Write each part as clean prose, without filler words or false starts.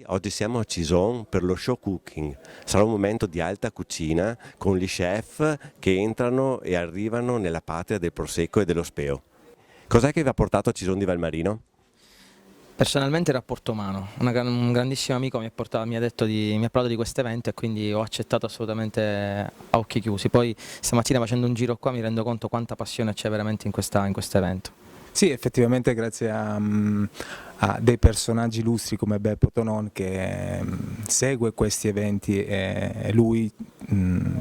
Oggi siamo a Cison per lo show cooking. Sarà un momento di alta cucina con gli chef che entrano e arrivano nella patria del prosecco e dello speo. Cos'è che vi ha portato a Cison di Valmarino? Personalmente il rapporto umano, un grandissimo amico mi ha parlato di questo evento e quindi ho accettato assolutamente a occhi chiusi. Poi stamattina facendo un giro qua mi rendo conto quanta passione c'è veramente in questo evento. Sì, effettivamente grazie a dei personaggi illustri come Beppo Tonon che segue questi eventi e lui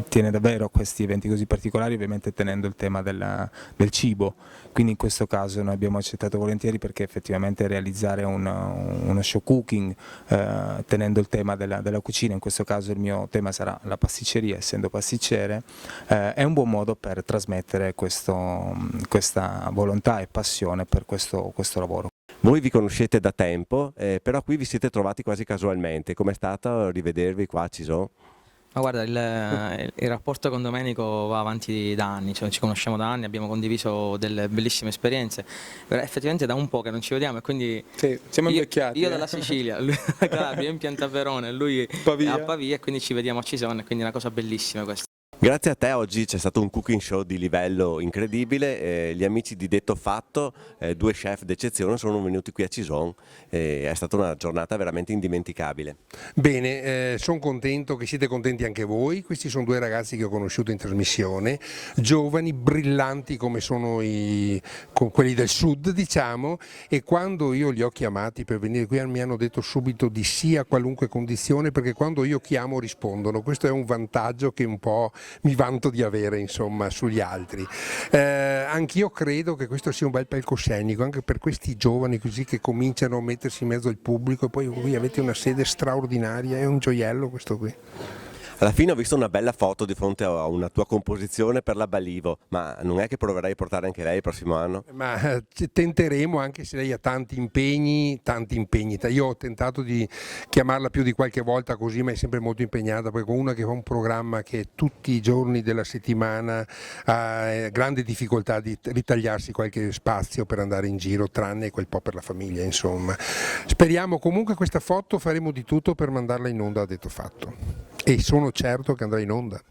tiene davvero a questi eventi così particolari, ovviamente tenendo il tema del cibo, quindi in questo caso noi abbiamo accettato volentieri perché effettivamente realizzare uno show cooking tenendo il tema della cucina, in questo caso il mio tema sarà la pasticceria essendo pasticcere, è un buon modo per trasmettere questa volontà e passione per questo lavoro. Voi vi conoscete da tempo, però qui vi siete trovati quasi casualmente. Com'è stato rivedervi qua a Cison? Ma guarda, il rapporto con Domenico va avanti da anni, cioè ci conosciamo da anni, abbiamo condiviso delle bellissime esperienze, però effettivamente da un po' che non ci vediamo e quindi Sì, siamo invecchiati. io dalla Sicilia, lui da Calabria, io in pianta a Verona, lui Pavia. a Pavia e quindi ci vediamo a Cisone, quindi è una cosa bellissima questa. Grazie a te oggi c'è stato un cooking show di livello incredibile, gli amici di Detto Fatto, due chef d'eccezione sono venuti qui a Cison, è stata una giornata veramente indimenticabile. Bene, sono contento che siete contenti anche voi. Questi sono due ragazzi che ho conosciuto in trasmissione, giovani, brillanti come sono quelli del sud, diciamo, e quando io li ho chiamati per venire qui mi hanno detto subito di sì a qualunque condizione, perché quando io chiamo rispondono. Questo è un vantaggio che un po' mi vanto di avere, insomma, sugli altri. Anch'io credo che questo sia un bel palcoscenico anche per questi giovani così che cominciano a mettersi in mezzo al pubblico e poi voi avete una sede straordinaria, è un gioiello questo qui. Alla fine ho visto una bella foto di fronte a una tua composizione per la Balivo, ma non è che proverai a portare anche lei il prossimo anno? Ma tenteremo, anche se lei ha tanti impegni. Io ho tentato di chiamarla più di qualche volta così, ma è sempre molto impegnata, perché una che fa un programma che tutti i giorni della settimana ha grande difficoltà di ritagliarsi qualche spazio per andare in giro, tranne quel po' per la famiglia, insomma. Speriamo comunque questa foto, faremo di tutto per mandarla in onda a Detto Fatto. E sono certo che andrà in onda.